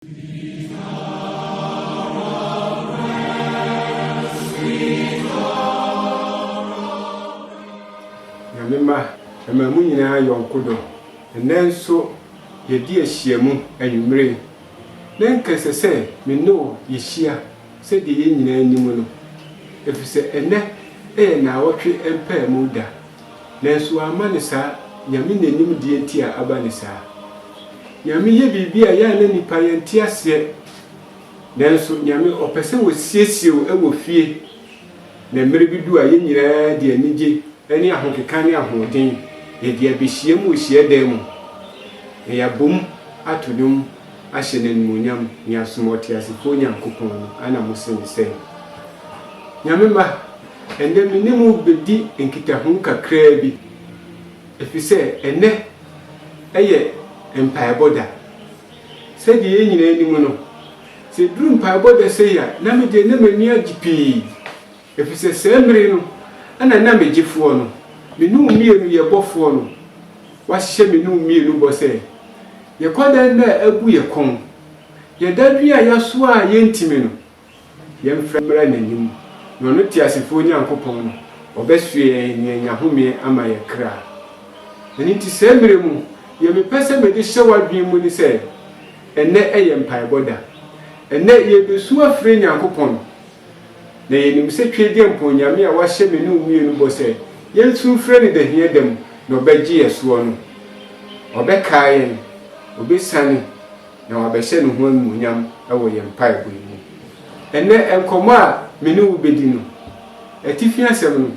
Yamema emamu nyina yonkodo nenso yedi ahyiamu anwumre na nkese se me no yehia se de ye nyina animu no efise ene na wotwe empa mu da nenso amane sa nyame nanim die nti a abane sa nyame ye bibia ya na nipa yenti ase nenso nyame opese wo siesie wo fie na mmere bidu a ye nyina de anije ani ahokeka ne ahoden ye de abehie mu hie dan mu ya bom atudum ahye nenmunyam ni asomoti asifo nyankopon ana museni se nyame ma ende minimu bedi enkitahu kakra bi efise ene eye empaiboda se de ye nyina animu no se drum empaiboda se ya na me de na mani agipi efise se mmere no ana na megifo no menu mienu ye bofo no wahye menu mienu bo se ye kwada na agu ye kon ye dadwi a yaso a ye ntimi no ye mframra nanim no no ti asifo nyankopon no obesue ye nyahome ama ye kra eni ti se mmere mu ye mepese mede hyewa dwen mu ni se enne eye mpaiboda enne ye besu afre nyankopon na yenim se twede mponyame a wahye menu mienu bo se yensu frɛ ne dahia dem na obegye yeso no obekaye obesane na wabɛhyɛ ne ho amunyam ɛwɔ yempaibo mu enne enkomo a menu bedi no atifi asɛm no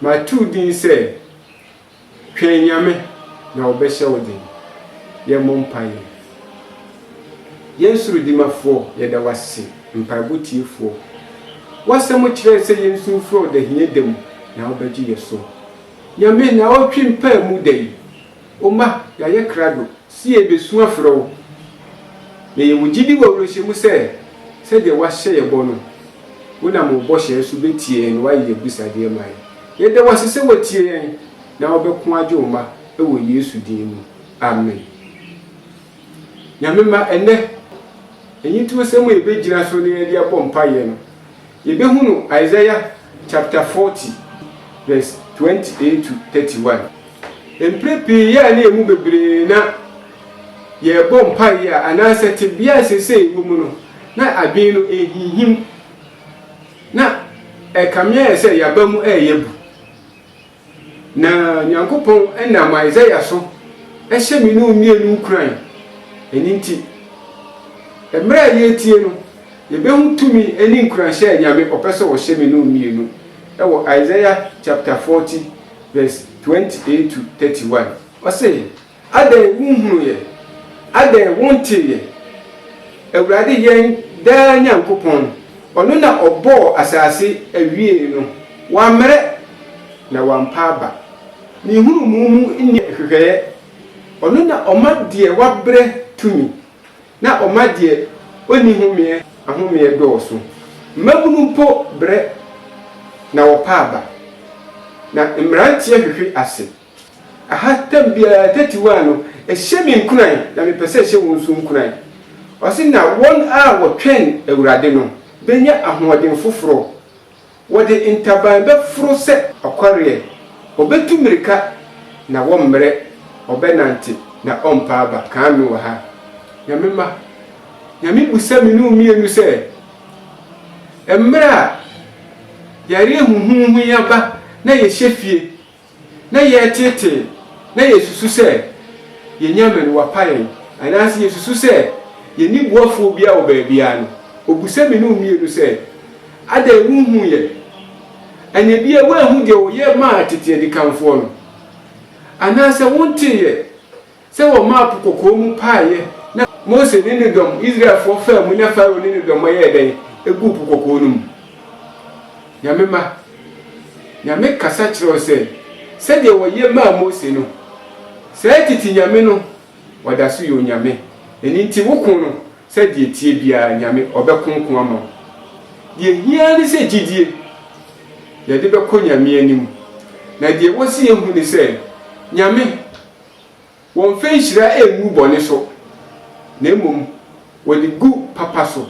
ma tu din sɛ hwɛ nyame na obɛhyɛ wo din ye mompaye yensuru dimafo ye da wase mpaibo tiefo wasɛm kyerɛ sɛ yensu frɛ dahia dem na obegye yeso nyame na otwe mpa mu dai oma ya ye krado si ebesu afrɛ wo na ye wugidi wawrohye mu sɛ de wahye ye bɔ no wona mo bɔ hye so betie no waye busade mai ye de wasese watie yen na obɛko agye oma ɛwɔ Yesu din mu amen nyame ma ene enyi tu sɛ mo ebegyina so ne ye de abɔ mpaye no ye behunu Isaiah chapter 40 verse 28 to 31 emprepi ya na emu bebre na ye bɔ mpaye a anase tebia sese ewu mu no na abin no ehihim na ekamia ese yaba mu eyebu na nyankopon enam Isaiah so ehye mi no mienu kran eninti emra ye tie no ye behu tumi eni nkran hye nyame opese wo hye mi no mienu ewo Isaiah chapter 40 verse 28 to 31 ose adan wuhunu ye adan wonte ye Awurade yen da nyankopon ono na obo asase awie no wamre na wampaba ni hunu mumu inni hwehweye ono na omade wabre tumi na omade oni humie ahumie dooso mabunu po bre na wopaba na mrantie hwehwe ase ahatam bia 31 no ehye mi nkunan na mepese ehye wonsu nkunan osi na won a wotwen Awurade no benya ahoden foforo wode intaban be foro se akware obetu mirika na womre obenante na ompaba kanu wa ha nyamema nyame busa minu mienu se emra yare huhuhu yaba na ye hyefie na ye tete na ye susu se ye nyame no wapaye anase ye susu se ye ni boafo bia wo baabia no obusa minu mienu se ada huhu ye anya bia wa hu de wo ye ma tete di kanfo no anase wonte ye se wo map kokko mu paaye na Mose ni dom Israel fo fa mu na Farao ni dom ye den egu kokko no mu nyamema nyame kasa kyerɛ se de wo ye ma Mose no se titi nyame no wada so yo nyame eni nti wokun no se de tie bia nyame obekonkon ama de hia ni se gidie ye de beko nyame anim na de wosi ehu ni se nyame won fe nhira emu bone so na emom wɔde gu papa so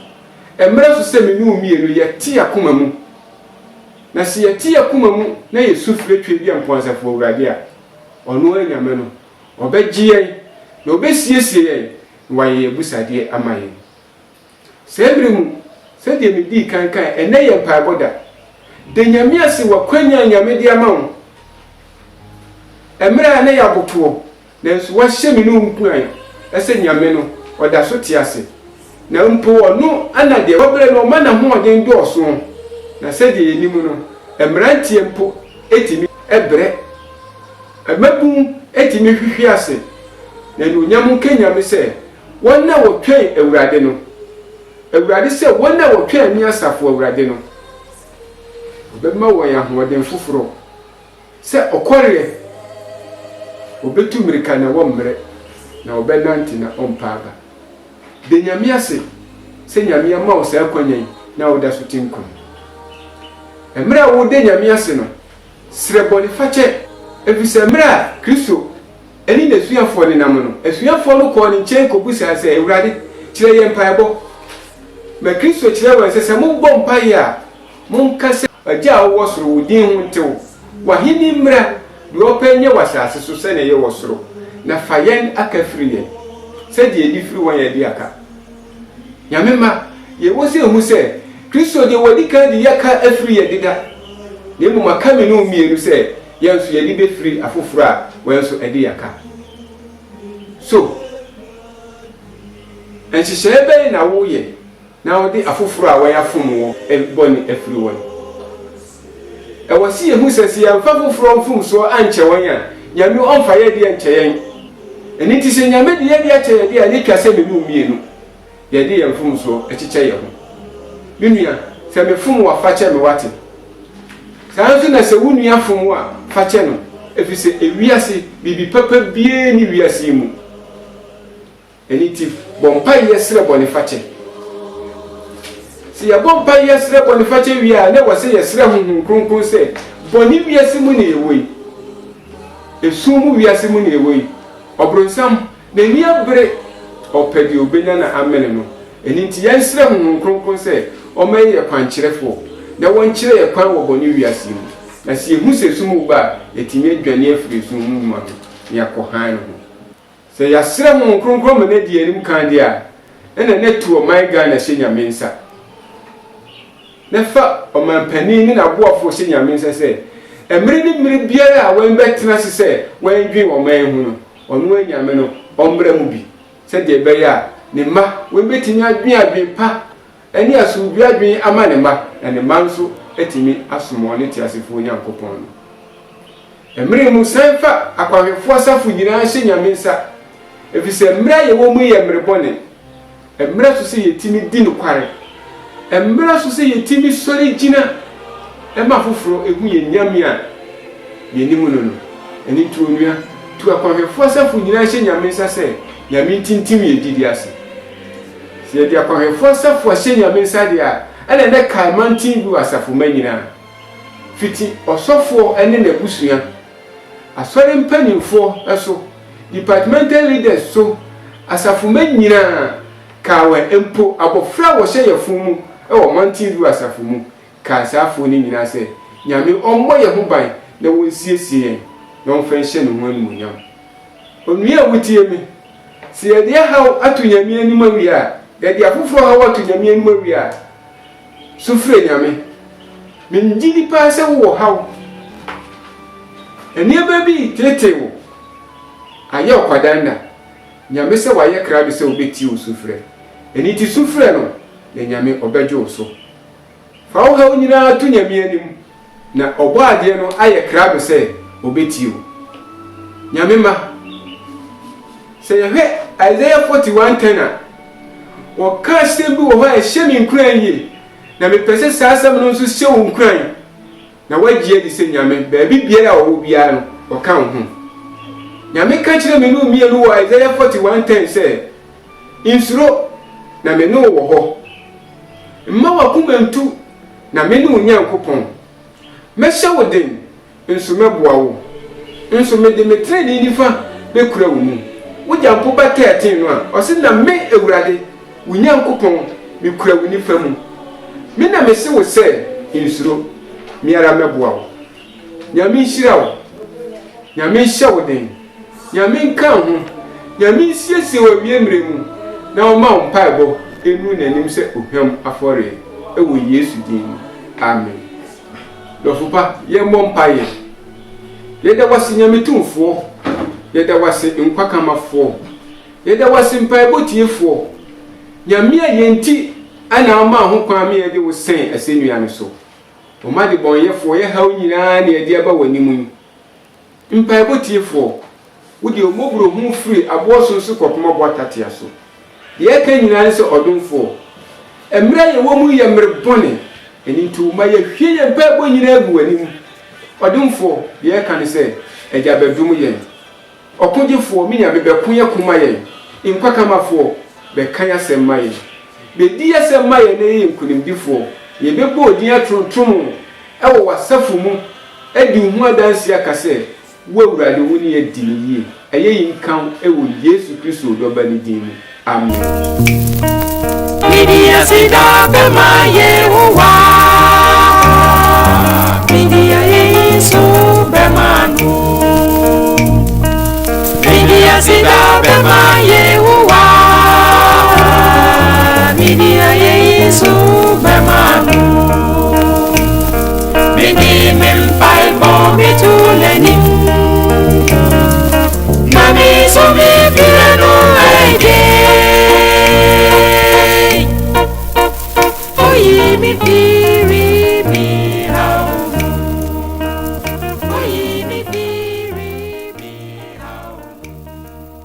emre so se me ne omienu ye tie akoma mu na se ye tie akoma mu na ye sufre twa bi amponasafo awurade a ono anyame no obegye yen na obesiesie yen wa ye busade amaye sebiri mu se de me di kankan ene ye mpaeboda de nyame ase wakwanya nyame de ama wo emre na ya boto na nso wa hye me no nkuan ese nyame no oda so tie ase na mpo ono ana de wobere no ma na ho oden do oso na se de yenimu no emrantie mpo etimi ebre amabu etimi hwehwe ase na no nyam kenya me se wonna wo twen awurade no awurade se wonna wo twen ani asafo awurade no obema wo ya ho oden foforo se okore obetu mirika na wo mre na obenanti na ompaga de nyame ase se nyame ama wo sa akwanyan na wo da so tinko emre wo de nyame ase no sreboni fache efise emre Kristo eni na suafo ne nam no asuafo no ko ne nchen ko busa se ewurade kire ye mpaebo ma Kristo kire wa se mo bo mpaye a mon kase agya wo soro wo din ho ntew wa hini mra de openye wasase so se ne ye wo soro na fayen akafiri ye se de edi firi won ye de aka nyamema ye wo se hu se Kristo de wadi kan de yaka afiri ye dida ne mu makame no mienu se yenso ye libe free afoforo a wenso ede yaka so enhyehyebe na wo ye na wo de afoforo a wayafom wo eboni afiri won wasi ehu sesi ya mfafoforo mfum so anche wanya nyame onfa ye de anche yen eni ti se nyame de ye de ache ye de ani twase me no mienu ye de ye mfum so echiche ye ho minua se me fum wa fache me wate sanso na se wunua fum wa fache no efise ewiase bibi papa bie ni wiase mu eni ti bompa ye sre boni fache si ya bompa ye sre boni fache wia na wase ye sre hunhun kronkron se boni wiase mu na ewoi esumu wiase mu na ewoi obronsam na ni abre opedi obenya na amene no eni ti ye sre hunhun kronkron se o meye kwankyerefo na won kyere ye kwan wo boni wiase mu na si ehu se sumu ba etime adwane afiri sumu mu ma ya kohan no se ya sre hunhun kronkron me na die nim kan dia ena netu o my God na hye nyame nsa nefa o mampani ni na boafo hye nyame nsa se emre ni mmiri biara a wen betena se wen dwen o man hu no onu anyame no omra mu bi se de be ya ne ma wen betimi adwen pa ani asu bi adwen ama ne ma na ne ma nso etimi asomo ne ti asefo nyankopon no emre mu senfa akwahwefo asafo nyina hye nyame nsa efise emre ye wo mu ye emre bone emre so se yetimi di no kware emre so se yetimi sori gina ema foforo ehu ye nyame a ye nimu no no eni tuonua tu akwahwefo asafo nyina hye nyame nsa se nyame tintim ye didi ase se ye di akwahwefo asafo hye nyame nsa de a ene ne kalmantin bi asafo manyina fiti osofo ene na busua asore mpanimfo eso departmental leaders so asafo manyina kawe empo abofra wo hye yefun mu e wo mantin bi asafo mu ka asafo ni nyina se nyame ommo ye ho ban na wonsiesie na onfa hye no ho amunyam onua wutie mi se ye dia haw atu nyame anim awia ye dia foforo haw atu nyame anim awia sufre nyame minjidi pa se wo haw eni baby tetewo aye okwadanda nyame se waye krabe se obeti wo sufre eni ti sufre no na nyame obejo so fa wo haw nyina atu nyame anim na obo ade no aye krabe se obeti wo nyame ma se ye Isaiah 41:10 wo ka se bi wo ha e hye mi nkran yi na me pese saasam no nso hye wo nkran na wagie di se nyame ba bi biara wo biara no o ka ho nyame ka kire me no mienu wo Isaiah 41:10 se insuro na me no wo ho mma wa kumantu na me no nyankopon me hye wo den nso meboa wo nso me de me treni nifa be kura wo mu wo jampo ba 13 no a o se na me ewurade Unyankopɔn me kura wo nifa mu me na me se wo sɛ insuro me ara mɛboa wo nyame nhyira wo nyame nhyɛ wo den nyame nka ho nyame nsiesie wo miemre mu na wo ma wo mpaebɔ enu nanim sɛ ohwam afɔre ɛwɔ Yesu din amen dɔfopa ye mmɔ mpaeɛ yɛda wase nyame tumfoɔ yɛda wase nkwakamafo yɛda wase mpaebɔ tiefoɔ nyame a yɛnti ana ma ho kwan me yɛde wo sɛn asɛnnua no so o ma de bɔnyɛfoɔ yɛ haw nyinaa ne yɛde aba w'anim mpaebɔ tiefoɔ wo de omobro hu firi aboɔ so so kɔpema bɔ tatea so deɛ ka nyinaa ne sɛ ɔdomfoɔ emra yɛ wɔ mu yɛ mmerebɔne eni nti ma yɛ hwie yɛ mpaebɔ nyinaa gu w'anim ɔdomfoɔ deɛ ka ne sɛ agya bɛdom yɛn ɔkogyefoɔ me nyame bɛko yɛ koma yɛn nkwakamafoɔ bɛka yɛsɛm ma yɛn bɛdi yɛsɛm ma yɛn ne yɛ nkonimdifoɔ yɛbɛbɔ odin atontom ɛwɔ wasafo mu adi ho adansi aka sɛ wo awurade wo ne yɛ di ne yie ɛyɛ yi nkan ɛwɔ Yesu Kristo dɔba ne din mu amen. Media sida bema Yehowa Media Yesu bema nu Media sida bema Yehowa